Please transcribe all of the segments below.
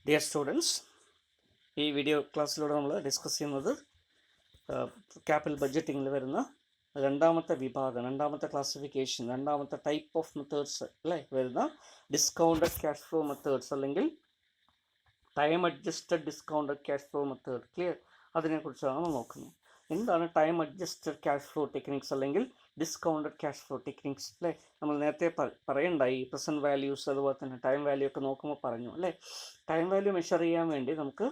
Dear students, ഈ video ക്ലാസ്സിലൂടെ നമ്മൾ discuss ചെയ്യുന്നത് ക്യാപിറ്റൽ ബഡ്ജറ്റിങ്ങിൽ വരുന്ന രണ്ടാമത്തെ വിഭാഗം, രണ്ടാമത്തെ ക്ലാസിഫിക്കേഷൻ, രണ്ടാമത്തെ ടൈപ്പ് ഓഫ് മെത്തേഡ്സ് അല്ലേ വരുന്ന ഡിസ്കൗണ്ടഡ് ക്യാഷ് ഫ്ലോ മെത്തേഡ്സ് അല്ലെങ്കിൽ time adjusted discounted cash flow method. Clear? അതിനെക്കുറിച്ചാണ് നമ്മൾ നോക്കുന്നത്. എന്താണ് time adjusted cash flow techniques അല്ലെങ്കിൽ ഡിസ്കൗണ്ടഡ് ക്യാഷ് ഫ്ലോ ടെക്നിക്സ് അല്ലേ? നമ്മൾ നേരത്തെ പറയണ്ടായി പ്രസൻറ്റ് വാല്യൂസ് അതുപോലെ തന്നെ ടൈം വാല്യൂ ഒക്കെ നോക്കുമ്പോൾ പറഞ്ഞു അല്ലേ. ടൈം വാല്യൂ മെഷർ ചെയ്യാൻ വേണ്ടി നമുക്ക്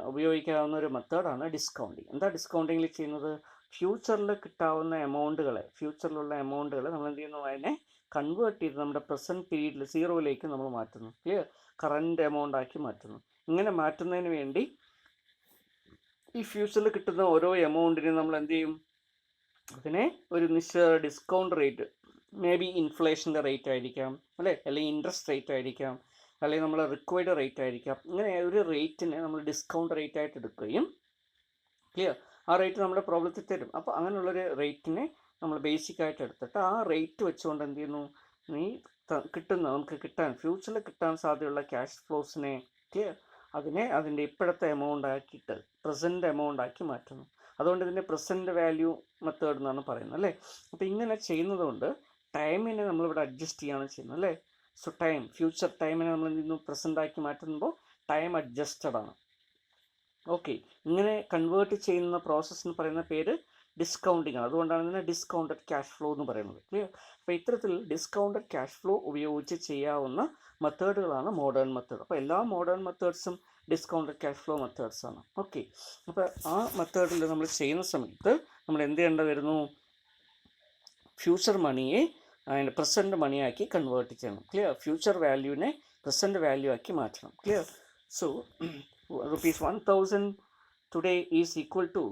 ഉപയോഗിക്കാവുന്ന ഒരു മെത്തേഡാണ് ഡിസ്കൗണ്ടിങ്. എന്താ ഡിസ്കൗണ്ടിങ്ങിൽ ചെയ്യുന്നത്? ഫ്യൂച്ചറിൽ കിട്ടാവുന്ന എമൗണ്ടുകളെ, ഫ്യൂച്ചറിലുള്ള എമൗണ്ടുകളെ നമ്മൾ എന്ത് ചെയ്യുന്നു? അതിനെ കൺവേർട്ട് ചെയ്ത് നമ്മുടെ പ്രസൻറ്റ് പീരീഡിൽ സീറോയിലേക്ക് നമ്മൾ മാറ്റുന്നു. ക്ലിയർ? കറൻറ്റ് എമൗണ്ട് ആക്കി മാറ്റുന്നു. ഇങ്ങനെ മാറ്റുന്നതിന് വേണ്ടി ഈ ഫ്യൂച്ചറിൽ കിട്ടുന്ന ഓരോ എമൗണ്ടിനും നമ്മൾ എന്ത് ചെയ്യും? അതിനെ ഒരു നിശ്ചിത ഡിസ്കൗണ്ട് റേറ്റ്, മേ ബി ഇൻഫ്ലേഷൻ്റെ റേറ്റ് ആയിരിക്കാം അല്ലേ, അല്ലെങ്കിൽ ഇൻട്രസ്റ്റ് റേറ്റ് ആയിരിക്കാം, അല്ലെങ്കിൽ നമ്മൾ റിക്വയർഡ് റേറ്റ് ആയിരിക്കാം. ഇങ്ങനെ ഒരു റേറ്റിനെ നമ്മൾ ഡിസ്കൗണ്ട് റേറ്റ് ആയിട്ട് എടുക്കുകയും, ക്ലിയർ, ആ റേറ്റ് നമ്മുടെ പ്രോബ്ലത്തിൽ തരും. അപ്പോൾ അങ്ങനെയുള്ളൊരു റേറ്റിനെ നമ്മൾ ബേസിക് ആയിട്ട് എടുത്തിട്ട് ആ റേറ്റ് വെച്ചുകൊണ്ട് എന്ത് ചെയ്യുന്നു? നമുക്ക് കിട്ടാൻ ഫ്യൂച്ചറിൽ കിട്ടാൻ സാധ്യതയുള്ള ക്യാഷ് ഫ്ലോസിനെ, ക്ലിയർ, അതിൻ്റെ ഇപ്പോഴത്തെ എമൗണ്ട് ആക്കിയിട്ട് പ്രസൻറ്റ് എമൗണ്ട് ആക്കി മാറ്റുന്നു. അതുകൊണ്ട് ഇതിൻ്റെ പ്രസൻറ്റ് വാല്യൂ മെത്തേഡ് എന്നാണ് പറയുന്നത് അല്ലേ. അപ്പോൾ ഇങ്ങനെ ചെയ്യുന്നത് കൊണ്ട് ടൈമിനെ നമ്മളിവിടെ അഡ്ജസ്റ്റ് ചെയ്യുകയാണ് ചെയ്യുന്നത് അല്ലേ. സോ ടൈം, ഫ്യൂച്ചർ ടൈമിനെ നമ്മൾ എന്ത് ചെയ്യുന്നു? പ്രസൻ്റ് ആക്കി മാറ്റുമ്പോൾ ടൈം അഡ്ജസ്റ്റഡ് ആണ്. ഓക്കെ, ഇങ്ങനെ കൺവേർട്ട് ചെയ്യുന്ന പ്രോസസ്സിന് പറയുന്ന പേര് ഡിസ്കൗണ്ടിങ് ആണ്. അതുകൊണ്ടാണ് ഇതിനെ ഡിസ്കൗണ്ടഡ് ക്യാഷ് ഫ്ലോ എന്ന് പറയുന്നത്. ക്ലിയർ? അപ്പോൾ ഇത്തരത്തിൽ ഡിസ്കൗണ്ടഡ് ക്യാഷ് ഫ്ലോ ഉപയോഗിച്ച് ചെയ്യാവുന്ന മെത്തേഡുകളാണ് മോഡേൺ മെത്തേഡ്. അപ്പോൾ എല്ലാ മോഡേൺ മെത്തേഡ്സും ഡിസ്കൗണ്ടഡ് ക്യാഷ് ഫ്ലോ മെത്തേഡ്സ് ആണ്. ഓക്കെ, അപ്പോൾ ആ മെത്തേഡിൽ നമ്മൾ ചെയ്യുന്ന സമയത്ത് നമ്മൾ എന്ത് ചെയ്യേണ്ടി വരുന്നു? ഫ്യൂച്ചർ മണിയെ അതിൻ്റെ പ്രസൻറ്റ് മണിയാക്കി കൺവേർട്ട് ചെയ്യണം. ക്ലിയർ? ഫ്യൂച്ചർ വാല്യൂവിനെ പ്രസൻറ്റ് വാല്യൂ ആക്കി മാറ്റണം. Clear? So rupees 1000 today is equal to,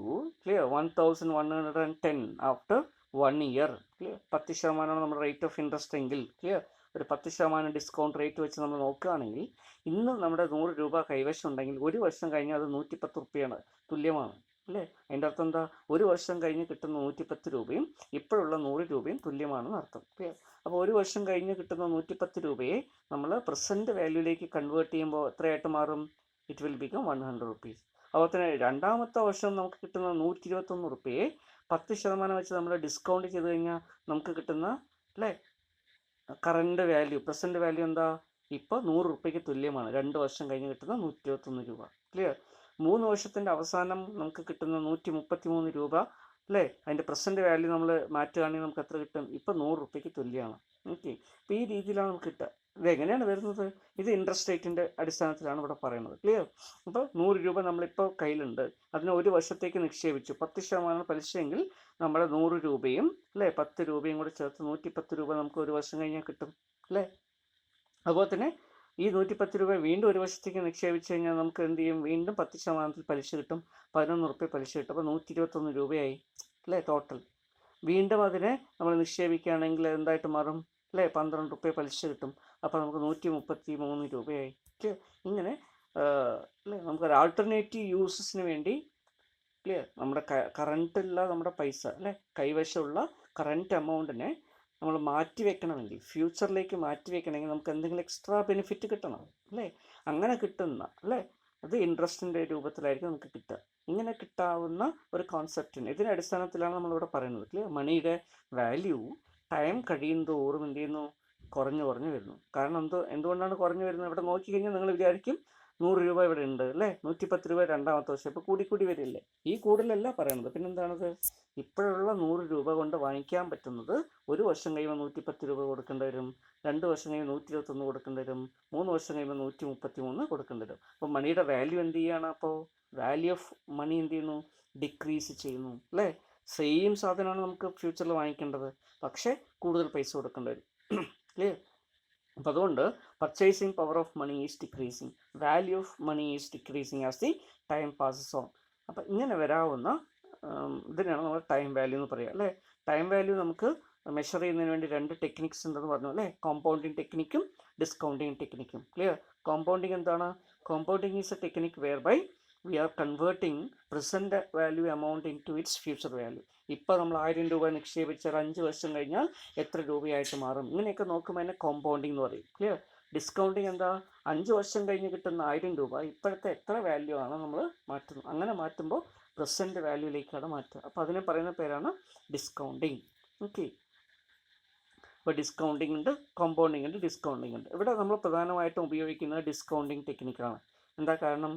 clear, 1110 after 1 year. Clear? 10% നമ്മുടെ റേറ്റ് ഓഫ് ഇൻട്രസ്റ്റ് എങ്കിൽ, ക്ലിയർ, ഒരു 10% ഡിസ്കൗണ്ട് റേറ്റ് വെച്ച് നമ്മൾ നോക്കുകയാണെങ്കിൽ ഇന്ന് നമ്മുടെ 100 രൂപ കൈവശം ഉണ്ടെങ്കിൽ ഒരു വർഷം കഴിഞ്ഞാൽ അത് 110 റുപ്യാണ് തുല്യമാണ് അല്ലേ. അതിൻ്റെ അർത്ഥം എന്താ? ഒരു വർഷം കഴിഞ്ഞ് കിട്ടുന്ന 110 രൂപയും ഇപ്പോഴുള്ള 100 രൂപയും തുല്യമാണെന്ന് അർത്ഥം. ക്ലിയർ? അപ്പോൾ ഒരു വർഷം കഴിഞ്ഞ് കിട്ടുന്ന 110 രൂപയെ നമ്മൾ പ്രസൻറ്റ് വാല്യൂയിലേക്ക് കൺവേർട്ട് ചെയ്യുമ്പോൾ എത്രയായിട്ട് മാറും? It will become 100 rupees. അതുപോലെ തന്നെ രണ്ടാമത്തെ വർഷം നമുക്ക് കിട്ടുന്ന 121 റുപ്യയെ 10% വെച്ച് നമ്മൾ ഡിസ്കൗണ്ട് ചെയ്ത് കഴിഞ്ഞാൽ നമുക്ക് കിട്ടുന്ന അല്ലേ കറൻറ്റ് വാല്യൂ, പ്രസൻറ്റ് വാല്യൂ എന്താ? ഇപ്പോൾ 100 റുപ്യയ്ക്ക് തുല്യമാണ് 2 വർഷം കഴിഞ്ഞ് കിട്ടുന്ന 121 രൂപ. ക്ലിയർ? 3 വർഷത്തിൻ്റെ അവസാനം നമുക്ക് കിട്ടുന്ന 133 രൂപ അല്ലേ, അതിൻ്റെ പ്രസൻറ്റ് വാല്യൂ നമ്മൾ മാറ്റുകയാണെങ്കിൽ നമുക്ക് എത്ര കിട്ടും? ഇപ്പോൾ 100 റുപ്യയ്ക്ക് തുല്യമാണ്. ഓക്കെ, അപ്പോൾ ഈ രീതിയിലാണ് നമുക്ക് കിട്ടുക. ഇതെങ്ങനെയാണ് വരുന്നത്? ഇത് ഇൻട്രസ്റ്റ് റേറ്റിൻ്റെ അടിസ്ഥാനത്തിലാണ് ഇവിടെ പറയുന്നത്. ക്ലിയർ? അപ്പോൾ 100 രൂപ നമ്മളിപ്പോൾ കയ്യിലുണ്ട്, അതിന് ഒരു വർഷത്തേക്ക് നിക്ഷേപിച്ചു. 10% പലിശയെങ്കിൽ നമ്മുടെ 100 രൂപയും അല്ലേ 10 രൂപയും കൂടി ചേർത്ത് 110 രൂപ നമുക്ക് ഒരു വർഷം കഴിഞ്ഞാൽ കിട്ടും അല്ലേ. അതുപോലെ തന്നെ ഈ 110 രൂപ വീണ്ടും ഒരു വർഷത്തേക്ക് നിക്ഷേപിച്ച് കഴിഞ്ഞാൽ നമുക്ക് എന്ത് ചെയ്യും? വീണ്ടും 10% പലിശ കിട്ടും, 11 റുപ്യ പലിശ കിട്ടും. അപ്പോൾ 121 രൂപയായി അല്ലേ ടോട്ടൽ. വീണ്ടും അതിനെ നമ്മൾ നിക്ഷേപിക്കുകയാണെങ്കിൽ എന്തായിട്ട് മാറും? അല്ലേ 12 റുപ്യ പലിശ കിട്ടും. അപ്പോൾ നമുക്ക് 133 രൂപയായി. ഇങ്ങനെ അല്ലേ നമുക്കൊരു ആൾട്ടർനേറ്റീവ് യൂസസിന് വേണ്ടി, ക്ലിയർ, നമ്മുടെ കറൻറ്റുള്ള നമ്മുടെ പൈസ അല്ലേ കൈവശമുള്ള കറൻറ്റ് എമൗണ്ടിനെ നമ്മൾ മാറ്റി വെക്കണമെങ്കിൽ, ഫ്യൂച്ചറിലേക്ക് മാറ്റി വെക്കണമെങ്കിൽ നമുക്ക് എന്തെങ്കിലും എക്സ്ട്രാ ബെനിഫിറ്റ് കിട്ടണം അല്ലേ. അങ്ങനെ കിട്ടുന്ന അല്ലേ അത് ഇൻട്രസ്റ്റിൻ്റെ രൂപത്തിലായിരിക്കും നമുക്ക് കിട്ടുക. ഇങ്ങനെ കിട്ടാവുന്ന ഒരു കോൺസെപ്റ്റിന് ഇതിൻ്റെ അടിസ്ഥാനത്തിലാണ് നമ്മളിവിടെ പറയുന്നത്. ക്ലിയർ? മണിയുടെ വാല്യൂ ടൈം കഴിയുന്തോറും എന്ത് ചെയ്യുന്നു? കുറഞ്ഞു വരുന്നു. കാരണം എന്തുകൊണ്ടാണ് കുറഞ്ഞു വരുന്നത്? ഇവിടെ നോക്കിക്കഴിഞ്ഞാൽ നിങ്ങൾ വിചാരിക്കും 100 രൂപ ഇവിടെ ഉണ്ട് അല്ലേ, 110 രൂപ രണ്ടാമത്തെ വർഷം, ഇപ്പോൾ കൂടി വരില്ലേ. ഈ കൂടുതലല്ല പറയണത്, പിന്നെന്താണത്? ഇപ്പോഴുള്ള 100 രൂപ കൊണ്ട് വാങ്ങിക്കാൻ പറ്റുന്നത് ഒരു വർഷം കഴിയുമ്പോൾ 110 രൂപ കൊടുക്കേണ്ടി വരും, 2 വർഷം കഴിയുമ്പോൾ 121 കൊടുക്കേണ്ടി വരും, 3 വർഷം കഴിയുമ്പോൾ 133 കൊടുക്കേണ്ടി വരും. അപ്പോൾ മണിയുടെ വാല്യൂ എന്ത് ചെയ്യുകയാണ്? അപ്പോൾ വാല്യൂ ഓഫ് മണി എന്ത് ചെയ്യുന്നു? ഡിക്രീസ് ചെയ്യുന്നു അല്ലേ. സെയിം സാധനമാണ് നമുക്ക് ഫ്യൂച്ചറിൽ വാങ്ങിക്കേണ്ടത്, പക്ഷേ കൂടുതൽ പൈസ കൊടുക്കേണ്ടി വരും. ക്ലിയർ? അപ്പോൾ അതുകൊണ്ട് purchasing power of money is decreasing, value of money is decreasing as the time passes on. അപ്പോൾ ഇങ്ങനെ വരാവുന്ന ഇതിനാണ് നമ്മൾ ടൈം വാല്യൂ എന്ന് പറയുക അല്ലേ. ടൈം വാല്യൂ നമുക്ക് മെഷർ ചെയ്യുന്നതിന് വേണ്ടി 2 ടെക്നിക്സ് ഉണ്ടെന്ന് പറഞ്ഞു അല്ലേ, കോമ്പൗണ്ടിങ് ടെക്നിക്കും ഡിസ്കൗണ്ടിങ് ടെക്നിക്കും. ക്ലിയർ? കോമ്പൗണ്ടിങ് എന്താണ്? Compounding is a technique whereby we are converting present value amount into its future value. ഇപ്പോൾ നമ്മൾ 1000 രൂപ നിക്ഷേപിച്ചാൽ 5 വർഷം കഴിഞ്ഞാൽ എത്ര രൂപയായിട്ട് മാറും? ഇങ്ങനെയൊക്കെ നോക്കുമ്പോൾ അതിനെ കോമ്പൗണ്ടിങ് എന്ന് പറയും. ക്ലിയർ? ഡിസ്കൗണ്ടിങ് എന്താ, 5 വർഷം കഴിഞ്ഞ് കിട്ടുന്ന 1000 രൂപ ഇപ്പോഴത്തെ എത്ര വാല്യൂ ആണ് നമ്മൾ മാറ്റുന്നത്. അങ്ങനെ മാറ്റുമ്പോൾ പ്രസൻറ്റ് വാല്യൂയിലേക്കാണ് മാറ്റുക. അപ്പോൾ അതിനെ പറയുന്ന പേരാണ് ഡിസ്കൗണ്ടിങ്. ഓക്കെ. ഇപ്പോൾ ഡിസ്കൗണ്ടിങ് ഉണ്ട്, കോമ്പൗണ്ടിങ് ഉണ്ട്, ഡിസ്കൗണ്ടിങ് ഉണ്ട്. ഇവിടെ നമ്മൾ പ്രധാനമായിട്ടും ഉപയോഗിക്കുന്നത് ഡിസ്കൗണ്ടിങ് ടെക്നിക്കാണ്. എന്താ കാരണം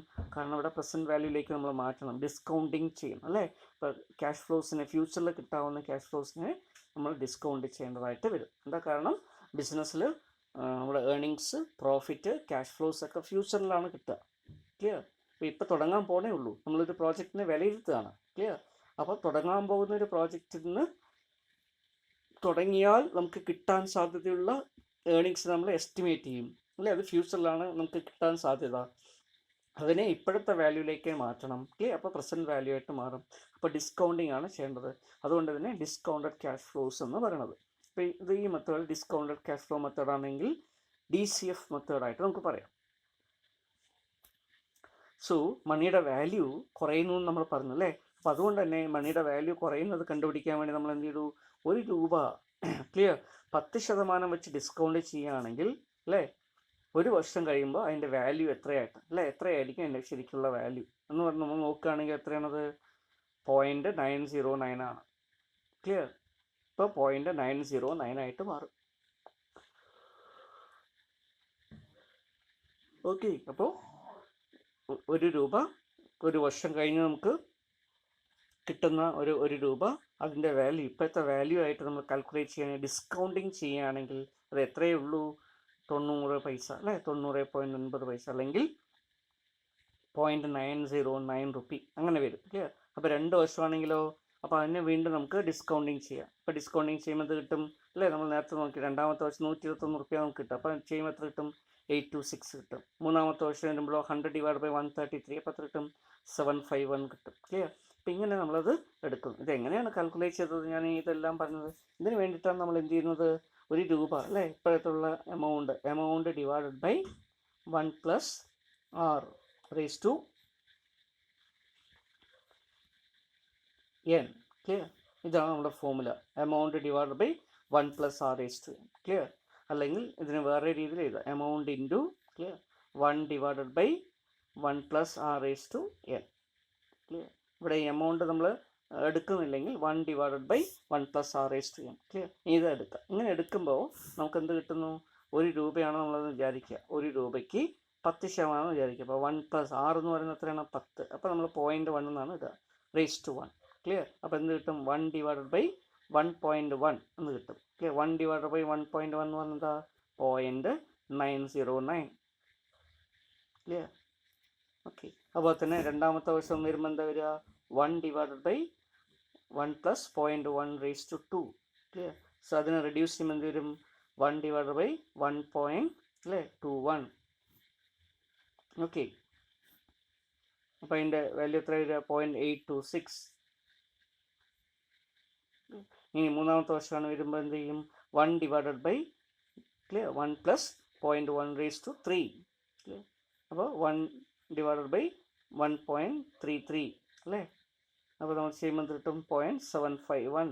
ഇവിടെ പ്രസൻറ്റ് വാല്യൂയിലേക്ക് നമ്മൾ മാറ്റണം, ഡിസ്കൗണ്ടിങ് ചെയ്യണം അല്ലേ. ഇപ്പോൾ ക്യാഷ് ഫ്ലോസിനെ, ഫ്യൂച്ചറിൽ കിട്ടാവുന്ന ക്യാഷ് ഫ്ലോസിനെ നമ്മൾ ഡിസ്കൗണ്ട് ചെയ്യേണ്ടതായിട്ട് വരും. എന്താ കാരണം ബിസിനസ്സിൽ നമ്മുടെ ഏർണിങ്സ്, പ്രോഫിറ്റ്, ക്യാഷ് ഫ്ലോസ് ഒക്കെ ഫ്യൂച്ചറിലാണ് കിട്ടുക. ക്ലിയർ. അപ്പോൾ ഇപ്പോൾ തുടങ്ങാൻ പോകണേ ഉള്ളൂ, നമ്മളൊരു പ്രോജക്റ്റിനെ വിലയിരുത്തുകയാണ്. ക്ലിയർ. അപ്പോൾ തുടങ്ങാൻ പോകുന്ന ഒരു പ്രോജക്റ്റിൽ നിന്ന് തുടങ്ങിയാൽ നമുക്ക് കിട്ടാൻ സാധ്യതയുള്ള ഏർണിങ്സ് നമ്മൾ എസ്റ്റിമേറ്റ് ചെയ്യും അല്ലേ. അത് ഫ്യൂച്ചറിലാണ് നമുക്ക് കിട്ടാൻ സാധ്യത. അതിനെ ഇപ്പോഴത്തെ വാല്യൂയിലേക്ക് മാറ്റണം. ക്ലിയർ. അപ്പോൾ പ്രസൻറ്റ് വാല്യൂ ആയിട്ട് മാറും. അപ്പോൾ ഡിസ്കൗണ്ടിങ് ആണ് ചെയ്യേണ്ടത്. അതുകൊണ്ട് തന്നെ ഡിസ്കൗണ്ടഡ് ക്യാഷ് ഫ്ലോസ് എന്ന് പറയുന്നത്. അപ്പോൾ ഇത് ഈ method discounted cash flow method ആണെങ്കിൽ DCF മെത്തേഡായിട്ട് നമുക്ക് പറയാം. സോ മണിയുടെ വാല്യൂ കുറയുന്നു എന്ന് നമ്മൾ പറഞ്ഞു അല്ലേ. അപ്പോൾ അതുകൊണ്ട് തന്നെ മണിയുടെ വാല്യൂ കുറയുന്നത് കണ്ടുപിടിക്കാൻ വേണ്ടി നമ്മൾ എന്ത് ചെയ്തു, 1 രൂപ ക്ലിയർ 10% വെച്ച് ഡിസ്കൗണ്ട് ചെയ്യുകയാണെങ്കിൽ അല്ലേ, 1 വർഷം കഴിയുമ്പോൾ അതിൻ്റെ വാല്യൂ എത്രയായിട്ട് അല്ലേ, എത്രയായിരിക്കും അതിൻ്റെ ശരിക്കുള്ള വാല്യൂ എന്ന് പറഞ്ഞ് നമ്മൾ നോക്കുകയാണെങ്കിൽ എത്രയാണത്, 0.909 ആണ്. ക്ലിയർ. ഇപ്പോൾ 0.909 ആയിട്ട് മാറും. ഓക്കെ. അപ്പോൾ 1 രൂപ 1 വർഷം കഴിഞ്ഞ് നമുക്ക് കിട്ടുന്ന ഒരു രൂപ, അതിൻ്റെ വാല്യൂ ഇപ്പോഴത്തെ വാല്യൂ ആയിട്ട് നമ്മൾ കാൽക്കുലേറ്റ് ചെയ്യുകയാണെങ്കിൽ, ഡിസ്കൗണ്ടിങ് ചെയ്യുകയാണെങ്കിൽ അത് എത്രയേ ഉള്ളൂ, 90 പൈസ അല്ലേ, 90.9 പൈസ അല്ലെങ്കിൽ 0.909 റുപ്പി അങ്ങനെ വരും. ക്ലിയർ. അപ്പോൾ 2 വർഷമാണെങ്കിലോ, അപ്പോൾ അതിനെ വീണ്ടും നമുക്ക് ഡിസ്കൗണ്ടിങ് ചെയ്യാം. അപ്പോൾ ഡിസ്കൗണ്ടിങ് ചെയ്യുമ്പോൾ കിട്ടും അല്ലേ, നമ്മൾ നേരത്തെ നോക്കി 2ാമത്തെ വർഷം 121 റുപ്യ നമുക്ക് കിട്ടും. അപ്പോൾ ചെയ്യുമ്പോൾ എത്ര കിട്ടും, 826 കിട്ടും. 3ാമത്തെ വർഷം വരുമ്പോൾ 100/133, അപ്പോൾ എത്ര കിട്ടും, 751 കിട്ടും. ക്ലിയർ. അപ്പോൾ ഇങ്ങനെ നമ്മളത് എടുക്കും. ഇതെങ്ങനെയാണ് കാൽക്കുലേറ്റ് ചെയ്തത്, ഞാൻ ഇതെല്ലാം പറഞ്ഞത് ഇതിന് വേണ്ടിയിട്ടാണ്. നമ്മൾ എന്ത് ചെയ്യുന്നത്, 1 രൂപ അല്ലേ, ഇപ്പോഴത്തുള്ള amount divided by 1 + r raised to n. Clear. ഇതാണ് നമ്മുടെ formula, amount divided by 1 + r raised to n. Clear. അല്ലെങ്കിൽ ഇതിന് വേറെ രീതിയിൽ എഴുതാം, amount into clear 1 divided by 1 + r raised to n. Clear. ഇവിടെ ഈ എമൗണ്ട് നമ്മൾ എടുക്കുന്നില്ലെങ്കിൽ 1 divided by 1 + r raised to n. Clear. ഇത് എടുക്കാം. ഇങ്ങനെ എടുക്കുമ്പോൾ നമുക്ക് എന്ത് കിട്ടുന്നു, 1 രൂപയാണ് നമ്മളത് വിചാരിക്കുക, 1 രൂപയ്ക്ക് 10% വിചാരിക്കുക. അപ്പോൾ 1 + r എന്ന് പറയുന്നത് എത്രയാണ്, 10. അപ്പോൾ നമ്മൾ 0.1 എന്നാണ് ഇടുക, raised to 1. ക്ലിയർ. അപ്പോൾ എന്ത് കിട്ടും, 1 ഡിവൈഡഡ് ബൈ 1.1 എന്ന് കിട്ടും. ക്ലിയർ. 1 ഡിവൈഡഡ് ബൈ 1.1 എന്ന് പറഞ്ഞാൽ 0.909. ക്ലിയർ. ഓക്കെ. അതുപോലെ തന്നെ 2ാമത്തെ വർഷം വരുമ്പോൾ എന്താ വരിക, 1 divided by 1 + 0.1 raised to 2. Clear. So അതിനെ റെഡ്യൂസ് ചെയ്യുമ്പോൾ എന്ത് വരും, 1 ഡിവൈഡഡ് ബൈ 1.21. ഓക്കെ. അപ്പോൾ അതിൻ്റെ വാല്യൂ എത്ര വരിക, 0.826. ഇനി 3ാമത്തെ വർഷമാണ് വരുമ്പോൾ എന്ത് ചെയ്യും, 1 divided by clear 1 + 0.1 raised to 3. Clear. അപ്പോൾ 1 ഡിവൈഡഡ് ബൈ 1.33 അല്ലേ. അപ്പോൾ നമ്മൾ ചെയ്യുമ്പോൾ കിട്ടും 0.751.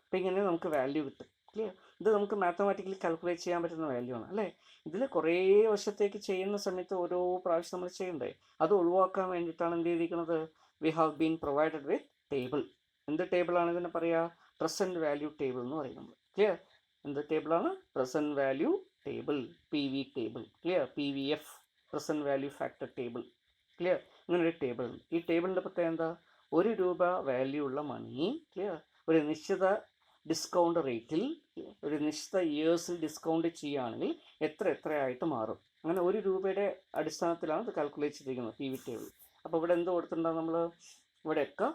അപ്പോൾ ഇങ്ങനെ നമുക്ക് വാല്യൂ കിട്ടും. ക്ലിയർ. ഇത് നമുക്ക് മാത്തമാറ്റിക്കലി കാൽക്കുലേറ്റ് ചെയ്യാൻ പറ്റുന്ന വാല്യൂ ആണ് അല്ലേ. ഇതിൽ കുറേ വർഷത്തേക്ക് ചെയ്യുന്ന സമയത്ത് ഓരോ പ്രാവശ്യം നമ്മൾ ചെയ്യണ്ടേ, അത് ഒഴിവാക്കാൻ വേണ്ടിയിട്ടാണ് എന്ത് ചെയ്തിരിക്കുന്നത്, we have been provided with table. എന്ത് ടേബിളാണ് ഇതിനെ പറയുക, പ്രസൻറ്റ് വാല്യൂ ടേബിൾ എന്ന് പറയും നമ്മൾ. ക്ലിയർ. എന്ത് ടേബിളാണ്, present value table, PV table. Clear. PVF, present value factor table. Clear. ഇങ്ങനെ ഒരു ടേബിൾ ഉണ്ട്. ഈ ടേബിളിൻ്റെ പ്രത്യേകത എന്താ, 1 രൂപ വാല്യൂ ഉള്ള മണി ക്ലിയർ ഒരു നിശ്ചിത ഡിസ്കൗണ്ട് റേറ്റിൽ ഒരു നിശ്ചിത ഇയേഴ്സിൽ ഡിസ്കൗണ്ട് ചെയ്യുകയാണെങ്കിൽ എത്രയായിട്ട് മാറും. അങ്ങനെ 1 രൂപയുടെ അടിസ്ഥാനത്തിലാണ് ഇത് കാൽക്കുലേറ്റ് ചെയ്തിരിക്കുന്നത് PV ടേബിൾ. അപ്പോൾ ഇവിടെ എന്ത് കൊടുത്തിട്ടുണ്ടാകും, നമ്മൾ ഇവിടെയൊക്കെ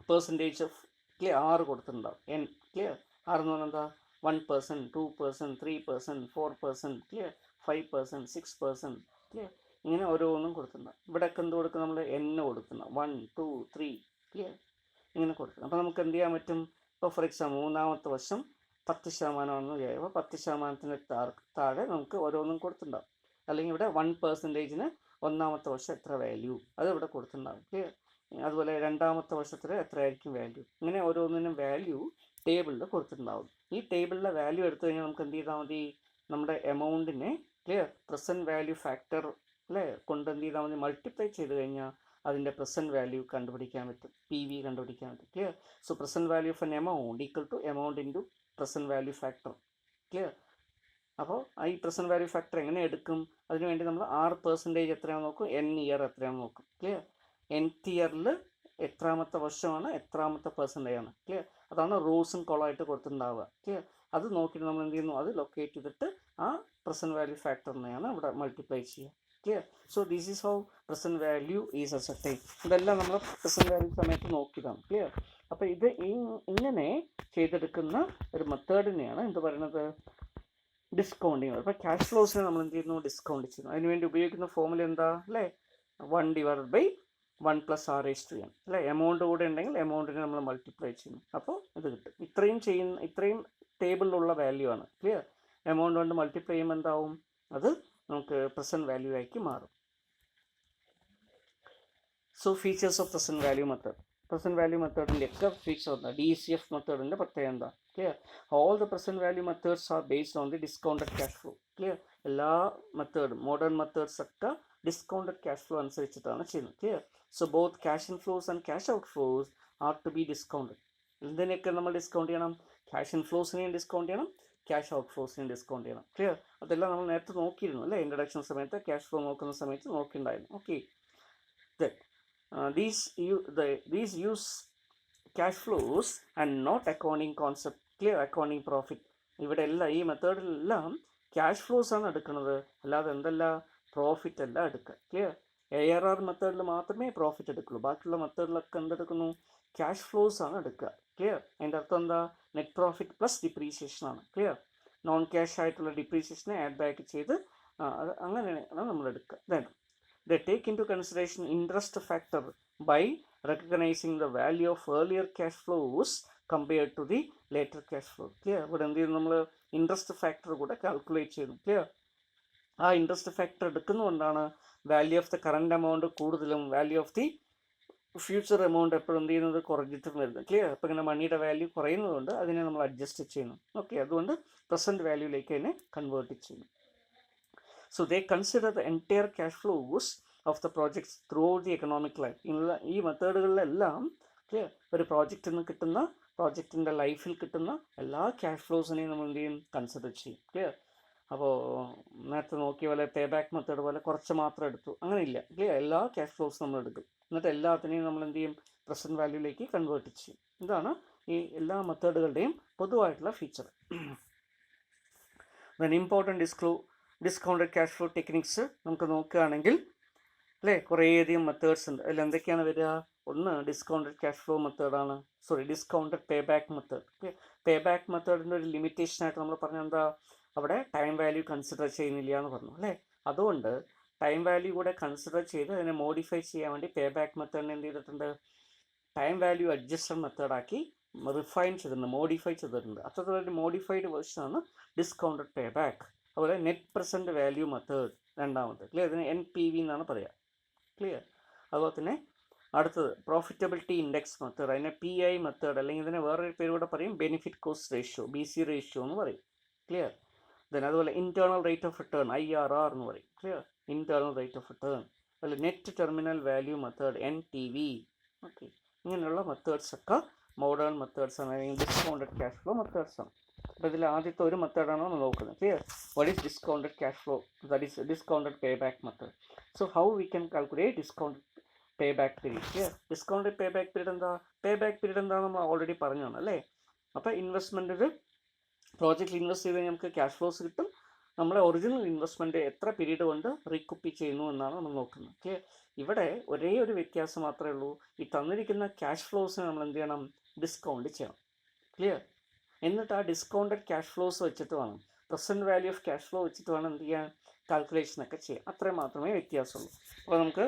പെർസെൻറ്റേജ് ഓഫ് ക്ലിയർ 6 കൊടുത്തിട്ടുണ്ടാവും. ക്ലിയർ. 6 എന്ന് പറഞ്ഞാൽ എന്താ, 1%, 2%, 3%, 4%, ക്ലിയർ 5%, 6%. ക്ലിയർ. ഇങ്ങനെ ഓരോന്നും കൊടുത്തിട്ടുണ്ടാകും. ഇവിടെയൊക്കെ എന്ത് കൊടുക്കും, നമ്മൾ n കൊടുക്കണം, 1, 2, 3. ക്ലിയർ. ഇങ്ങനെ കൊടുക്കണം. അപ്പോൾ നമുക്ക് എന്ത് ചെയ്യാൻ പറ്റും, ഇപ്പോൾ ഫോർ എക്സാമ്പിൾ 3ാമത്തെ വർഷം 10% വിചാരിക്കുമ്പോൾ 10%-ന് താഴെ നമുക്ക് ഓരോന്നും കൊടുത്തിട്ടുണ്ടാകും. അല്ലെങ്കിൽ ഇവിടെ 1%-ന് 1ാമത്തെ വർഷം എത്ര വാല്യൂ അത് ഇവിടെ കൊടുത്തിട്ടുണ്ടാകും. ക്ലിയർ. അതുപോലെ 2ാമത്തെ വർഷത്തിൽ എത്രയായിരിക്കും വാല്യൂ, ഇങ്ങനെ ഓരോന്നിനും വാല്യൂ ടേബിളിൽ കൊടുത്തിട്ടുണ്ടാകും. ഈ ടേബിളിലെ വാല്യൂ എടുത്തു കഴിഞ്ഞാൽ നമുക്ക് എന്ത് ചെയ്താൽ മതി, നമ്മുടെ എമൗണ്ടിനെ ക്ലിയർ പ്രസൻറ്റ് വാല്യൂ ഫാക്ടർ അല്ലേ കൊണ്ട് എന്ത് ചെയ്താൽ മതി, മൾട്ടിപ്ലൈ ചെയ്ത് കഴിഞ്ഞാൽ അതിൻ്റെ പ്രസൻറ്റ് വാല്യൂ കണ്ടുപിടിക്കാൻ പറ്റും, പി വി കണ്ടുപിടിക്കാൻ പറ്റും. Clear. So present value of an amount equal to amount into present value factor. Clear. അപ്പോൾ ഈ പ്രസൻറ്റ് വാല്യൂ ഫാക്ടർ എങ്ങനെ എടുക്കും, അതിനുവേണ്ടി നമ്മൾ R% എത്രയാണെന്ന് നോക്കും, N ഇയർ എത്രയാണെന്ന് നോക്കും. ക്ലിയർ. nth ഇയറിൽ എത്രാമത്തെ വർഷമാണ്, എത്രാമത്തെ പെർസെൻറ്റേജ് ആണ്. ക്ലിയർ. അതാണ് റോസും കോളമായിട്ട് കൊടുത്തിട്ടുണ്ടാവുക. ക്ലിയർ. അത് നോക്കിയിട്ട് നമ്മൾ എന്ത് ചെയ്യുന്നു, അത് ലൊക്കേറ്റ് ചെയ്തിട്ട് ആ പ്രസൻറ്റ് വാല്യൂ ഫാക്ടറിനെയാണ് ഇവിടെ മൾട്ടിപ്ലൈ ചെയ്യുക. Clear. So this is how present value is ascertain. ഇതെല്ലാം നമ്മൾ പ്രസൻറ്റ് വാല്യൂ സമയത്ത് നോക്കിയതാണ്. ക്ലിയർ. അപ്പോൾ ഇത് ഇങ്ങനെ ചെയ്തെടുക്കുന്ന ഒരു മെത്തേഡിനെയാണ് എന്ത് പറയുന്നത്, ഡിസ്കൗണ്ടിങ്. അപ്പോൾ ക്യാഷ് ഫ്ലോസിനെ നമ്മൾ എന്ത് ചെയ്യുന്നു, ഡിസ്കൗണ്ട് ചെയ്യുന്നു. അതിനുവേണ്ടി ഉപയോഗിക്കുന്ന ഫോമുല എന്താ അല്ലേ, 1/1 + R⁴n അല്ലേ. എമൗണ്ട് കൂടെ ഉണ്ടെങ്കിൽ എമൗണ്ടിനെ നമ്മൾ മൾട്ടിപ്ലൈ ചെയ്യുന്നു, അപ്പോൾ ഇത് കിട്ടും. ഇത്രയും ടേബിളിലുള്ള വാല്യൂ ആണ്. ക്ലിയർ. എമൗണ്ട് കൊണ്ട് മൾട്ടിപ്ലൈ ചെയ്യുമ്പോൾ എന്താവും, അത് നമുക്ക് പ്രസൻറ്റ് വാല്യൂ ആക്കി മാറും. So features of present value method. Present value മെത്തേഡിൻ്റെ ഒക്കെ ഫീച്ചർ എന്താ, DCF മെത്തേഡിൻ്റെ പ്രത്യേകത എന്താ. Clear. All the present value methods are based on the discounted cash flow. Clear. എല്ലാ മെത്തേഡും മോഡേൺ മെത്തേഡ്സ് ഒക്കെ ഡിസ്കൗണ്ടഡ് ക്യാഷ് ഫ്ലോ അനുസരിച്ചിട്ടാണ് ചെയ്യുന്നത്. Clear. So both cash inflows and cash outflows are to B discounted. ഇതിനെയൊക്കെ നമ്മൾ discount ചെയ്യണം, cash ഇൻഫ്ലോസിനെയും discount ചെയ്യണം, cash out ഫ്ലോസിനെയും discount ചെയ്യണം. ക്ലിയർ. അതെല്ലാം നമ്മൾ നേരത്തെ നോക്കിയിരുന്നു അല്ലേ, ഇൻട്രഡക്ഷൻ സമയത്ത് ക്യാഷ് ഫ്ലോ നോക്കുന്ന സമയത്ത് നോക്കിയിട്ടുണ്ടായിരുന്നു. Okay. These use cash flows and not accounting concept. Clear. Accounting profit. ഇവിടെ എല്ലാം ഈ മെത്തേഡിലെല്ലാം ക്യാഷ് ഫ്ലോസ് ആണ് എടുക്കുന്നത്, അല്ലാതെ എന്തല്ല പ്രോഫിറ്റ് അല്ല എടുക്കുക. ക്ലിയർ. ARR മെത്തേഡിൽ മാത്രമേ പ്രോഫിറ്റ് എടുക്കുള്ളൂ, ബാക്കിയുള്ള മെത്തേഡിലൊക്കെ എന്തെടുക്കുന്നു, ക്യാഷ് ഫ്ലോസ് ആണ് എടുക്കുക. ക്ലിയർ. അതിൻ്റെ അർത്ഥം എന്താ, നെറ്റ് പ്രോഫിറ്റ് പ്ലസ് ഡിപ്രീസിയേഷൻ ആണ്. ക്ലിയർ. നോൺ ക്യാഷ് ആയിട്ടുള്ള ഡിപ്രീസിയേഷനെ ആഡ് ബാക്ക് ചെയ്ത് അങ്ങനെയാണ് നമ്മൾ എടുക്കുക. Then they take into consideration interest factor by recognizing the value of earlier cash flows compared to the later cash flow. Clear. ഇവിടെ എന്ത് ചെയ്യുന്നു, നമ്മൾ ഇൻട്രസ്റ്റ് ഫാക്ടർ കൂടെ കാൽക്കുലേറ്റ് ചെയ്യുന്നു. ക്ലിയർ. ആ ഇൻട്രസ്റ്റ് ഫാക്ടർ എടുക്കുന്നതുകൊണ്ടാണ് value of the current amount കൂടുതലും value of the future amount എപ്പോഴും എന്ത് ചെയ്യുന്നത്, കുറഞ്ഞിട്ടും വരുന്നത്. ക്ലിയർ. അപ്പോൾ ഇങ്ങനെ മണിയുടെ വാല്യൂ കുറയുന്നതുകൊണ്ട് അതിനെ നമ്മൾ അഡ്ജസ്റ്റ് ചെയ്യുന്നു. ഓക്കെ. അതുകൊണ്ട് പ്രസൻറ്റ് വാല്യൂയിലേക്ക് തന്നെ കൺവേർട്ട് ചെയ്യുന്നു. So they consider the entire cash flows of the projects throughout the economic life. ഈ മെത്തേഡുകളിലെല്ലാം ക്ലിയർ, ഒരു പ്രോജക്റ്റിൽ നിന്ന് കിട്ടുന്ന, പ്രോജക്റ്റിൻ്റെ ലൈഫിൽ കിട്ടുന്ന എല്ലാ ക്യാഷ് ഫ്ലോസിനെയും നമ്മൾ എന്ത് ചെയ്യും, കൺസിഡർ ചെയ്യും. ക്ലിയർ. അപ്പോൾ നേരത്തെ നോക്കിയ പോലെ പേ ബാക്ക് മെത്തേഡ് പോലെ കുറച്ച് മാത്രം എടുത്തു, അങ്ങനെയില്ല. ക്ലിയർ. എല്ലാ ക്യാഷ് ഫ്ലോസ് നമ്മൾ എടുക്കും, എന്നിട്ട് എല്ലാത്തിനെയും നമ്മൾ എന്ത് ചെയ്യും, പ്രസൻറ്റ് വാല്യൂയിലേക്ക് കൺവേർട്ട് ചെയ്യും. ഇതാണ് ഈ എല്ലാ മെത്തേഡുകളുടെയും പൊതുവായിട്ടുള്ള feature. Then important discounted cash flow techniques നമുക്ക് നോക്കുകയാണെങ്കിൽ അല്ലേ, കുറേയധികം മെത്തേഡ്സ് ഉണ്ട്. അതിൽ എന്തൊക്കെയാണ് വരിക, ഒന്ന് ഡിസ്കൗണ്ടഡ് ക്യാഷ് ഫ്ലോ മെത്തേഡാണ്, discounted pay back method. Pay back മെത്തേഡിൻ്റെ ഒരു ലിമിറ്റേഷനായിട്ട് നമ്മൾ പറഞ്ഞ എന്താ, അവിടെ ടൈം വാല്യൂ കൺസിഡർ ചെയ്യുന്നില്ല എന്ന് പറഞ്ഞു അല്ലേ. അതുകൊണ്ട് ടൈം വാല്യൂ കൂടെ കൺസിഡർ ചെയ്ത് അതിനെ മോഡിഫൈ ചെയ്യാൻ വേണ്ടി പേ ബാക്ക് മെത്തേഡിനെ എന്ത് ചെയ്തിട്ടുണ്ട്, ടൈം വാല്യൂ അഡ്ജസ്റ്റർ മെത്തേഡാക്കി റിഫൈൻ ചെയ്തിട്ടുണ്ട്, മോഡിഫൈ ചെയ്തിട്ടുണ്ട്. അത്തരത്തിലൊരു മോഡിഫൈഡ് വേർഷനാണ് ഡിസ്കൗണ്ടഡ് പേ ബാക്ക്. അതുപോലെ നെറ്റ് പ്രസൻറ്റ് വാല്യൂ മെത്തേഡ് രണ്ടാമത്തെ. ക്ലിയർ. ഇതിന് NPV എന്നാണ് പറയുക. ക്ലിയർ. അതുപോലെ തന്നെ അടുത്തത് പ്രോഫിറ്റബിലിറ്റി ഇൻഡെക്സ് മെത്തേഡ്, അതിനെ PI മെത്തേഡ്, അല്ലെങ്കിൽ ഇതിനെ വേറൊരു പേര് കൂടെ പറയും benefit cost ratio, BC ratio എന്ന് പറയും. ക്ലിയർ. ദെൻ അതുപോലെ internal rate of return, IRR എന്ന് പറയും. Clear. Internal rate of return. അതുപോലെ net terminal value method, NTV. Okay. ഇങ്ങനെയുള്ള മെത്തേഡ്സൊക്കെ മോഡേൺ മെത്തേഡ്സാണ്, അല്ലെങ്കിൽ ഡിസ്കൗണ്ടഡ് ക്യാഷ് ഫ്ലോ മെത്തേഡ്സാണ്. അപ്പോൾ ഇതിൽ ആദ്യത്തെ ഒരു മെത്തേഡാണ് നമ്മൾ നോക്കുന്നത്. Clear. What is discounted cash flow, that is discounted pay back method. So how we can calculate discounted pay back period. Clear. Discounted pay back period എന്താ, പേ ബാക്ക് പീരീഡ് എന്താണെന്ന് നമ്മൾ ഓൾറെഡി പറഞ്ഞാണ് അല്ലേ. അപ്പോൾ ഇൻവെസ്റ്റ്മെൻറ്റ് പ്രോജക്റ്റിൽ invest ചെയ്ത് നമുക്ക് cash flows കിട്ടും, നമ്മളെ ഒറിജിനൽ ഇൻവെസ്റ്റ്മെൻറ്റ് എത്ര പീരീഡ് കൊണ്ട് റീകുപ്പി ചെയ്യുന്നു എന്നാണ് നമ്മൾ നോക്കുന്നത്. ക്ലിയർ. ഇവിടെ ഒരേ ഒരു വ്യത്യാസം മാത്രമേ ഉള്ളൂ, ഈ തന്നിരിക്കുന്ന ക്യാഷ് ഫ്ലോസിനെ നമ്മൾ എന്ത് ചെയ്യണം, ഡിസ്കൗണ്ട് ചെയ്യണം. ക്ലിയർ. എന്നിട്ട് ആ ഡിസ്കൗണ്ടഡ് ക്യാഷ് ഫ്ലോസ് വെച്ചിട്ട് വേണം, present value of cash flow വെച്ചിട്ട് വേണം എന്ത് ചെയ്യാൻ, കാൽക്കുലേഷനൊക്കെ ചെയ്യാം. അത്രയും മാത്രമേ വ്യത്യാസമുള്ളൂ. അപ്പോൾ നമുക്ക്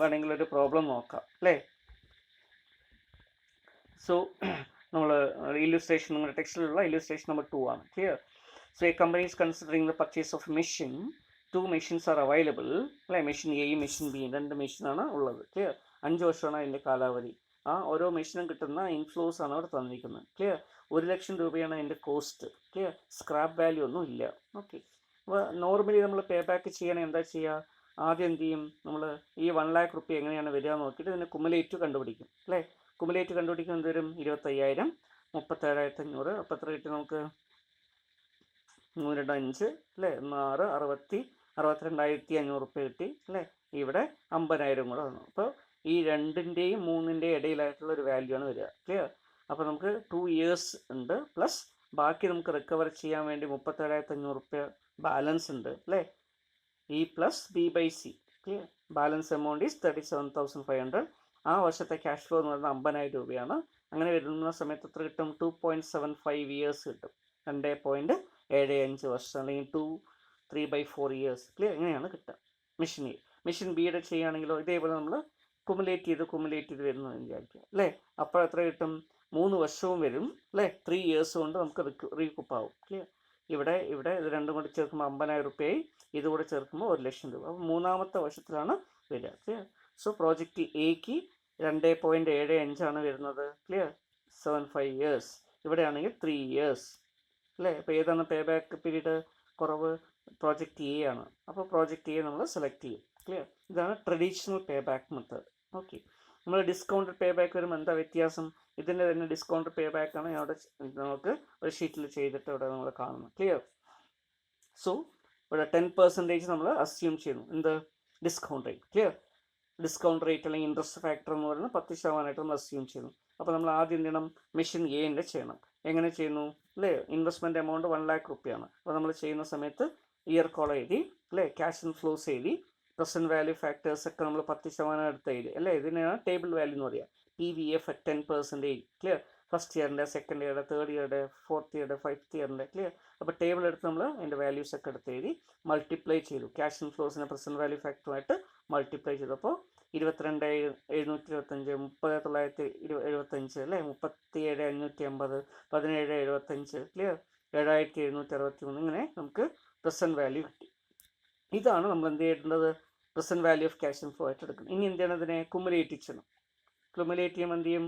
വേണമെങ്കിൽ ഒരു പ്രോബ്ലം നോക്കാം അല്ലേ. സോ നമ്മൾ ഇല്ലുസ്ട്രേഷൻ, നിങ്ങളുടെ ടെക്സ്റ്റിലുള്ള ഇല്ലുസ്ട്രേഷൻ നമ്പർ 2 ആണ്. Clear. So A company is considering the purchase of machine. 2 machines are available അല്ലേ. മെഷീൻ എയും മെഷീൻ ബിയും, 2 മെഷീനാണ് ഉള്ളത്. ക്ലിയർ. 5 വർഷമാണ് അതിൻ്റെ കാലാവധി. ആ ഓരോ മെഷീനും കിട്ടുന്ന ഇൻഫ്ലോസ് ആണ് അവിടെ തന്നിരിക്കുന്നത്. ക്ലിയർ? 1,00,000 രൂപയാണ് അതിൻ്റെ കോസ്റ്റ്. ക്ലിയർ? സ്ക്രാപ്പ് വാല്യൂ ഒന്നും ഇല്ല. ഓക്കെ. അപ്പോൾ നോർമലി നമ്മൾ പേ ബാക്ക് ചെയ്യണമെങ്കിൽ എന്താ ചെയ്യുക? ആദ്യം എന്ത് ചെയ്യും? നമ്മൾ ഈ 1,00,000 റുപ്യ എങ്ങനെയാണ് വരിക നോക്കിയിട്ട് ഇതിന് കുമുലേറ്റീവ് കണ്ടുപിടിക്കും. അല്ലേ? കുമുലേറ്റീവ് കണ്ടുപിടിക്കുന്നത് എന്ത് വരും? 25,000, 37,500. അപ്പോൾ എത്ര കിട്ടി നമുക്ക്? 3 2 5 അല്ലേ? 6 62,500 റുപ്യ കിട്ടി. അല്ലേ? ഇവിടെ 50,000 കൂടെ വന്നു. അപ്പോൾ ഈ 2ൻ്റെയും 3ൻ്റെയും ഇടയിലായിട്ടുള്ള ഒരു വാല്യൂ ആണ് വരിക. ക്ലിയർ? അപ്പോൾ നമുക്ക് 2 years ഉണ്ട്, പ്ലസ് ബാക്കി നമുക്ക് റിക്കവർ ചെയ്യാൻ വേണ്ടി 37,500 റുപ്യ ബാലൻസ് ഉണ്ട്. അല്ലേ? E plus B by C. Clear? Balance amount is 37,500. ആ വർഷത്തെ ക്യാഷ് ഫ്ലോ എന്ന് പറയുന്നത് 50,000 രൂപയാണ്. അങ്ങനെ വരുന്ന സമയത്ത് എത്ര കിട്ടും? 2.75 years കിട്ടും. 2.75 വർഷം, അല്ലെങ്കിൽ 3/4 years. ക്ലിയർ? ഇങ്ങനെയാണ് കിട്ടുക. മെഷീൻ ബിയുടെ ചെയ്യുകയാണെങ്കിലോ ഇതേപോലെ നമ്മൾ കുമുലേറ്റ് ചെയ്ത് വരുന്നതെന്ന് വിചാരിക്കുക. അല്ലേ? അപ്പോൾ എത്ര കിട്ടും? 3 വർഷവും വരും. അല്ലേ? 3 years കൊണ്ട് നമുക്ക് റീകുപ്പ് ആവും. ക്ലിയർ? ഇവിടെ ഇത് രണ്ടും കൂടി ചേർക്കുമ്പോൾ 50,000 റുപ്യയായി, ഇതുകൂടെ ചേർക്കുമ്പോൾ 1,00,000 രൂപ. അപ്പോൾ 3ാമത്തെ വർഷത്തിലാണ് വരിക. ക്ലിയർ? സോ പ്രോജക്റ്റ് എക്ക് 2.75 ആണ് വരുന്നത്. ക്ലിയർ? 75 years. ഇവിടെയാണെങ്കിൽ 3 years. അല്ലേ? അപ്പോൾ ഏതാണ് പേ ബാക്ക് പീരീഡ് കുറവ്? പ്രോജക്റ്റ് എ ആണ്. അപ്പോൾ പ്രോജക്റ്റ് എ നമ്മൾ സെലക്ട് ചെയ്യും. ക്ലിയർ? ഇതാണ് ട്രഡീഷണൽ പേ ബാക്ക് മെത്തേഡ്. ഓക്കെ. നമ്മൾ ഡിസ്കൗണ്ടഡ് പേ ബാക്ക് വരുമ്പോൾ എന്താ വ്യത്യാസം? ഇതിൻ്റെ തന്നെ ഡിസ്കൗണ്ട് പേ ബാക്ക് ആണ് അവിടെ നമുക്ക് ഒരു ഷീറ്റിൽ ചെയ്തിട്ട് ഇവിടെ നമ്മൾ കാണുന്നത്. ക്ലിയർ? സോ ഇവിടെ 10% നമ്മൾ അസ്യൂം ചെയ്യുന്നു. എന്ത്? Discount rate. Clear? Discount rate അല്ലെങ്കിൽ ഇൻട്രസ്റ്റ് ഫാക്ടർ എന്ന് പറയുന്നത് 10% നമ്മൾ അസ്യൂം ചെയ്യുന്നു. അപ്പോൾ നമ്മൾ ആദ്യം എന്ത് ചെയ്യണം? മെഷീൻ എൻ്റെ ചെയ്യണം. എങ്ങനെ ചെയ്യുന്നു? അല്ലേ? Investment amount 1,00,000 റുപ്യാണ്. അപ്പോൾ നമ്മൾ ചെയ്യുന്ന സമയത്ത് ഇയർ കോളം എഴുതി, അല്ലേ? ക്യാഷ് ഇൻഫ്ലോസ് എഴുതി, പ്രസൻറ്റ് വാല്യൂ ഫാക്ടേഴ്സ് ഒക്കെ നമ്മൾ 10% എടുത്ത് എഴുതി. അല്ലേ? ഇതിനെയാണ് ടേബിൾ വാല്യൂ എന്ന് പറയുക. PVF at 10%. ക്ലിയർ? ഫസ്റ്റ് ഇയറിൻ്റെ, സെക്കൻഡ് ഇയറുടെ, തേർഡ് ഇയറുടെ, ഫോർത്ത് ഇയറുടെ, ഫിഫ്ത്ത് ഇയറിൻ്റെ. ക്ലിയർ? അപ്പോൾ ടേബിൾ എടുത്ത് നമ്മൾ അതിൻ്റെ വാല്യൂസ് ഒക്കെ എടുത്ത് എഴുതി മൾട്ടിപ്ലൈ ചെയ്തു. ക്യാഷ് ഇൻഫ്ലോസിനെ പ്രസൻറ്റ് വാല്യൂ ഫാക്ടറുമായിട്ട് മൾട്ടിപ്ലൈ ചെയ്തപ്പോൾ 22,725, 30,975, അല്ലേ? 37,550, 17,075. ക്ലിയർ? 7,763. ഇങ്ങനെ നമുക്ക് പ്രസൻറ്റ് വാല്യൂ കിട്ടി. ഇതാണ് നമ്മൾ എന്ത് ചെയ്യേണ്ടത്? Present value of cash inflow ആയിട്ട് എടുക്കണം. ഇനി എന്ത് ചെയ്യണം? ഇതിനെ കുമുലേറ്റ് ചെയ്യണം. കുമുലേറ്റ് ചെയ്യുമ്പോൾ എന്ത് ചെയ്യും?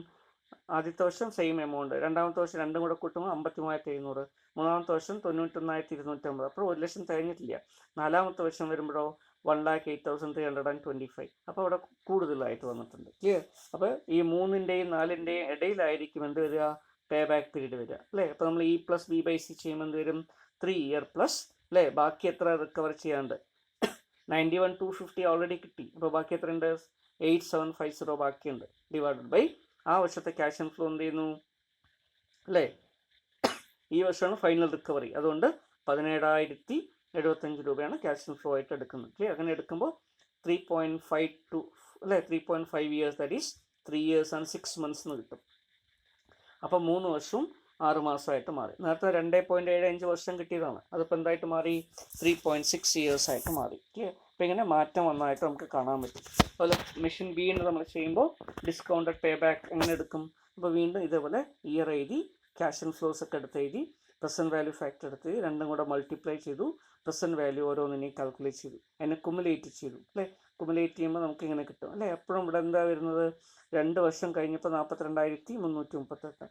ആദ്യത്തെ വർഷം സെയിം എമൗണ്ട്, രണ്ടാമത്തെ വർഷം രണ്ടും കൂടെ കൂട്ടുമ്പോൾ 53,700, മൂന്നാമത്തെ വർഷം 91,250. അപ്പോൾ 1,00,000 തികഞ്ഞിട്ടില്ല. 4ാമത്തെ വർഷം വരുമ്പോഴോ 1,08,325. അപ്പോൾ അവിടെ കൂടുതലായിട്ട് വന്നിട്ടുണ്ട്. ക്ലിയർ? അപ്പോൾ ഈ 3ൻ്റെയും 4ൻ്റെയും ഇടയിലായിരിക്കും എന്ത് വരിക? പേ ബാക്ക് പീരീഡ് വരിക. അല്ലേ? അപ്പോൾ നമ്മൾ E plus B by C ചെയ്യുമ്പോൾ എന്ത് വരും? 3 year പ്ലസ്, അല്ലേ? ബാക്കി എത്ര റിക്കവർ ചെയ്യാണ്ട്? 91,250 ഓൾറെഡി കിട്ടി. അപ്പോൾ ബാക്കി എത്ര ഉണ്ട്? 8,750 ബാക്കിയുണ്ട്. ഡിവൈഡഡ് ബൈ ആ വർഷത്തെ ക്യാഷ് ഇൻഫ്ലോ എന്ത് ചെയ്യുന്നു? അല്ലേ? ഈ വർഷമാണ് ഫൈനൽ റിക്കവറി. അതുകൊണ്ട് 17,075 രൂപയാണ് ക്യാഷ് ഇൻഫ്ലോ ആയിട്ട് എടുക്കുന്നത്. ക്ലിയർ? അങ്ങനെ എടുക്കുമ്പോൾ 3.52, അല്ലേ? 3.5 years, that is 3 years and 6 months എന്ന് കിട്ടും. അപ്പോൾ 3 വർഷവും 6 മാസമായിട്ട് മാറി. നേരത്തെ 2.75 വർഷം കിട്ടിയതാണ്. അതിപ്പോൾ എന്തായിട്ട് മാറി? 3.6 years ആയിട്ട് മാറി. ക്ലിയർ? അപ്പോൾ ഇങ്ങനെ മാറ്റം വന്നതായിട്ട് നമുക്ക് കാണാൻ പറ്റും. അതുപോലെ മെഷീൻ ബീൻ്റെ നമ്മൾ ചെയ്യുമ്പോൾ ഡിസ്കൗണ്ടഡ് പേ ബാക്ക് എങ്ങനെ എടുക്കും? അപ്പോൾ വീണ്ടും ഇതേപോലെ ഇയർ എഴുതി, ക്യാഷ് ഇൻഫ്ലോസ് ഒക്കെ എടുത്ത് എഴുതി, പ്രസൻറ്റ് വാല്യൂ ഫാക്ടർ എടുത്ത് രണ്ടും കൂടെ മൾട്ടിപ്ലൈ ചെയ്തു, പ്രസൻറ്റ് വാല്യൂ ഓരോന്നിനെയും കാൽക്കുലേറ്റ് ചെയ്തു, അതിനെ കുമുലേറ്റ് ചെയ്തു. അല്ലേ? കുമുലേറ്റ് ചെയ്യുമ്പോൾ നമുക്ക് ഇങ്ങനെ കിട്ടും. അല്ലേ? എപ്പോഴും ഇവിടെ എന്താ വരുന്നത്? 2 വർഷം കഴിഞ്ഞപ്പോൾ 42,338.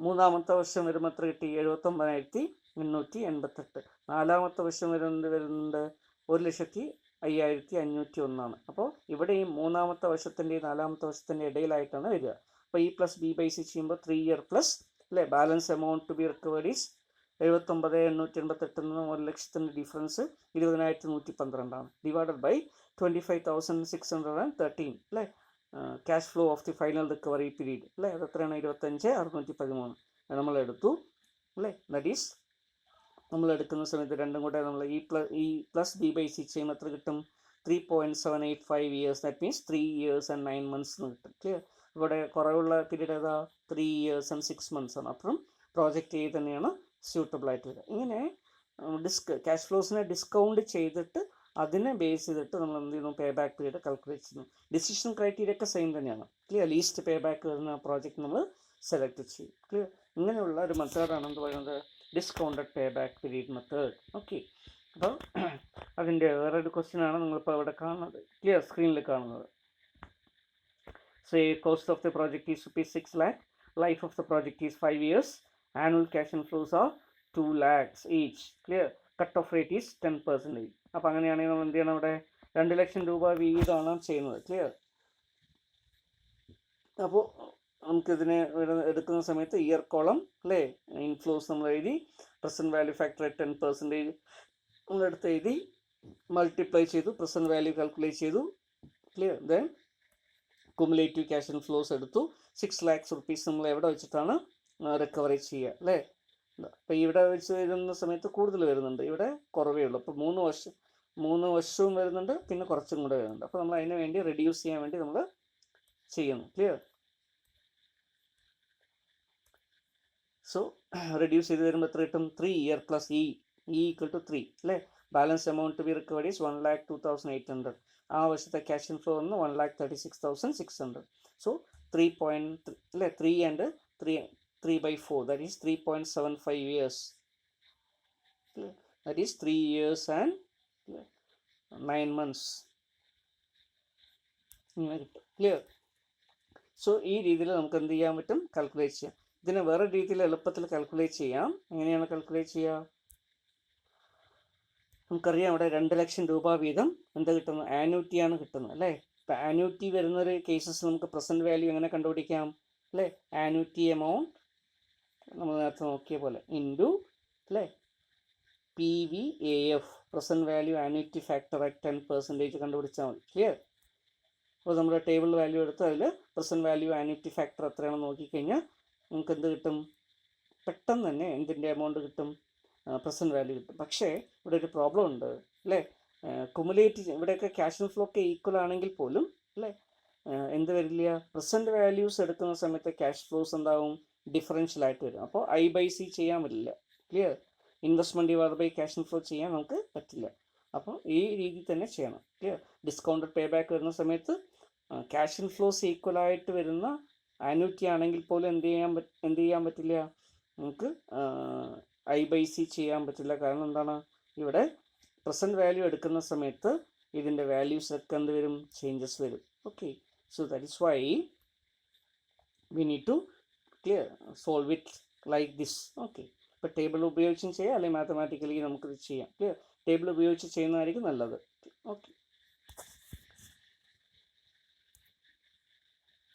3ാമത്തെ വർഷം വരുമ്പോൾ എത്ര കിട്ടി? 79,888. 4ാമത്തെ വർഷം വരുന്നുണ്ട് 1,05,501. അപ്പോൾ ഇവിടെ ഈ 3ാമത്തെ വർഷത്തിൻ്റെയും 4ാമത്തെ വർഷത്തിൻ്റെ ഇടയിലായിട്ടാണ് വരിക. അപ്പോൾ E plus B by C ചെയ്യുമ്പോൾ 3 year പ്ലസ്, അല്ലേ? Balance amount to be recovered is 79,888 നിന്ന് 1,00,000 ഡിഫറൻസ് 20,112 ഡിവൈഡഡ് ബൈ 25,613. അല്ലേ? Cash flow of the final recovery period. അല്ലേ? അത് എത്രയാണ്? 25,613 നമ്മൾ എടുത്തു. അല്ലേ? ദാറ്റ് ഈസ് നമ്മൾ എടുക്കുന്ന സമയത്ത് രണ്ടും കൂടെ നമ്മൾ E plus B by C ചെയ്യുമ്പോൾ എത്ര കിട്ടും? 3.785 years. That means 3 years and 9 months എന്ന് കിട്ടും. ക്ലിയർ? ഇവിടെ കുറവുള്ള പീരീഡ് ഏതാ? 3 years and 6 months ആണ്. അപ്പം പ്രോജക്റ്റ് എ തന്നെയാണ് സ്യൂട്ടബിൾ ആയിട്ട് വരിക. ഇങ്ങനെ ക്യാഷ് ഫ്ലോസിനെ ഡിസ്കൗണ്ട് ചെയ്തിട്ട് അതിനെ ബേസ് ചെയ്തിട്ട് നമ്മൾ എന്ത് ചെയ്യുന്നു? പേ ബാക്ക് പീരീഡ് കാൽക്കുലേറ്റ് ചെയ്യുന്നു. ഡിസിഷൻ ക്രൈറ്റീരിയ ഒക്കെ സെയിം തന്നെയാണ്. ക്ലിയർ? ലീസ്റ്റ് പേ ബാക്ക് വരുന്ന പ്രോജക്റ്റ് നമ്മൾ സെലക്ട് ചെയ്യും. ക്ലിയർ? ഇങ്ങനെയുള്ള ഒരു മെത്തേഡാണ് എന്ത് പറയുന്നത്? Discounted pay back period method. Okay. അപ്പോൾ അതിൻ്റെ വേറൊരു ക്വസ്റ്റ്യൻ ആണ് നിങ്ങളിപ്പോൾ ഇവിടെ കാണുന്നത്. ക്ലിയർ? സ്ക്രീനിൽ കാണുന്നത്. Say cost of the project is rupees 6 lakh, life of the project is 5 years, annual cash inflows are 2 lakhs each. Clear? Cut off rate is 10%. അപ്പോൾ അങ്ങനെയാണെങ്കിൽ നമ്മൾ എന്ത് ചെയ്യണം? അവിടെ 2 ലക്ഷം രൂപ വീതമാണ് ചെയ്യുന്നത്. ക്ലിയർ? അപ്പോൾ നമുക്കിതിനെ എടുക്കുന്ന സമയത്ത് ഇയർ കോളം അല്ലേ, ഇൻഫ്ലോസ് നമ്മൾ എഴുതി, പ്രസൻറ്റ് വാല്യൂ ഫാക്ടർ 10% നമ്മളെടുത്ത് എഴുതി, മൾട്ടിപ്ലൈ ചെയ്തു, പ്രസൻറ്റ് വാല്യൂ കാൽക്കുലേറ്റ് ചെയ്തു. Clear? Then cumulative cash inflows എടുത്തു. 6 lakhs rupees നമ്മൾ എവിടെ വെച്ചിട്ടാണ് റിക്കവറി ചെയ്യുക അല്ലേ? അപ്പോൾ ഇവിടെ വെച്ച് വരുന്ന സമയത്ത് കൂടുതൽ വരുന്നുണ്ട്, ഇവിടെ കുറവേ ഉള്ളൂ. അപ്പോൾ 3 വർഷവും വരുന്നുണ്ട്, പിന്നെ കുറച്ചും കൂടെ വരുന്നുണ്ട്. അപ്പോൾ നമ്മൾ അതിന് വേണ്ടി റെഡ്യൂസ് ചെയ്യാൻ വേണ്ടി നമ്മൾ ചെയ്യുന്നു. ക്ലിയർ? സോ റെഡ്യൂസ് ചെയ്ത് വരുമ്പോൾ എത്ര കിട്ടും? 3 year plus ഇ ഈക്വൽ ടു 3 അല്ലേ? Balance amount to be recovered is 1,02,800. ആ വർഷത്തെ ക്യാഷ് ഇൻഫ്ലോ വന്ന് 1,36,600. സോ 3.3 അല്ലേ, 3 and 3/4, that is 3.75 years. That is 3 years and 9 months. Clear? So ഈ രീതിയിൽ നമുക്ക് എന്ത് ചെയ്യാൻ പറ്റും? കാൽക്കുലേറ്റ് ചെയ്യാം. ഇതിനെ വേറെ രീതിയിൽ എളുപ്പത്തിൽ കാൽക്കുലേറ്റ് ചെയ്യാം. എങ്ങനെയാണ് കാൽക്കുലേറ്റ് ചെയ്യുക? നമുക്കറിയാം ഇവിടെ 2 ലക്ഷം രൂപ വീതം എന്താ കിട്ടുന്നത്? ആന്യൂറ്റിയാണ് കിട്ടുന്നത് അല്ലേ? ഇപ്പം ആന്യൂറ്റി വരുന്നൊരു കേസസ് നമുക്ക് പ്രസൻറ്റ് വാല്യൂ എങ്ങനെ കണ്ടുപിടിക്കാം അല്ലേ? ആന്യൂറ്റി എമൗണ്ട് നമ്മൾ നേരത്തെ നോക്കിയ പോലെ ഇൻറ്റു അല്ലേ PVAF, present value annuity factor at 10% കണ്ടുപിടിച്ചാൽ മതി. ക്ലിയർ? അപ്പോൾ നമ്മുടെ ടേബിൾ വാല്യൂ എടുത്ത് അതിൽ പ്രസൻറ്റ് വാല്യൂ ആന്യൂറ്റി ഫാക്ടർ എത്രയാണെന്ന് നോക്കിക്കഴിഞ്ഞാൽ നമുക്ക് എന്ത് കിട്ടും? പെട്ടെന്ന് തന്നെ എന്തിൻ്റെ എമൗണ്ട് കിട്ടും? പ്രസൻറ്റ് വാല്യൂ കിട്ടും. പക്ഷേ ഇവിടെ ഒരു പ്രോബ്ലം ഉണ്ട് അല്ലേ? കുമുലേറ്റ് ഇവിടെയൊക്കെ ക്യാഷ് ഇൻഫ്ലോ ഒക്കെ ഈക്വൽ ആണെങ്കിൽ പോലും അല്ലേ എന്ത് വരില്ല? പ്രസൻറ്റ് വാല്യൂസ് എടുക്കുന്ന സമയത്ത് ക്യാഷ് ഫ്ലോസ് എന്താവും? ഡിഫറൻഷ്യലായിട്ട് വരും. അപ്പോൾ I/C ചെയ്യാൻ പറ്റില്ല. Clear? Investment divide by cash inflow ചെയ്യാൻ നമുക്ക് പറ്റില്ല. അപ്പോൾ ഈ രീതിയിൽ തന്നെ ചെയ്യണം. ക്ലിയർ? ഡിസ്കൗണ്ടഡ് പേ ബാക്ക് വരുന്ന സമയത്ത് ക്യാഷ് ഇൻഫ്ലോസ് ഈക്വലായിട്ട് വരുന്ന ആന്യൂറ്റി ആണെങ്കിൽ പോലും എന്ത് ചെയ്യാൻ പറ്റില്ല? നമുക്ക് I/C ചെയ്യാൻ പറ്റില്ല. കാരണം എന്താണ്? ഇവിടെ പ്രസൻറ്റ് വാല്യൂ എടുക്കുന്ന സമയത്ത് ഇതിൻ്റെ വാല്യൂസ് ഒക്കെ എന്ത് വരും? ചേഞ്ചസ് വരും. Okay, so that is why we need to clear solve it like this. Okay, ഇപ്പോൾ ടേബിൾ ഉപയോഗിച്ചും ചെയ്യാം, അല്ലെങ്കിൽ മാത്തമാറ്റിക്കലി നമുക്കിത് ചെയ്യാം. ക്ലിയർ? ടേബിൾ ഉപയോഗിച്ച് ചെയ്യുന്നതായിരിക്കും നല്ലത്. ഓക്കെ.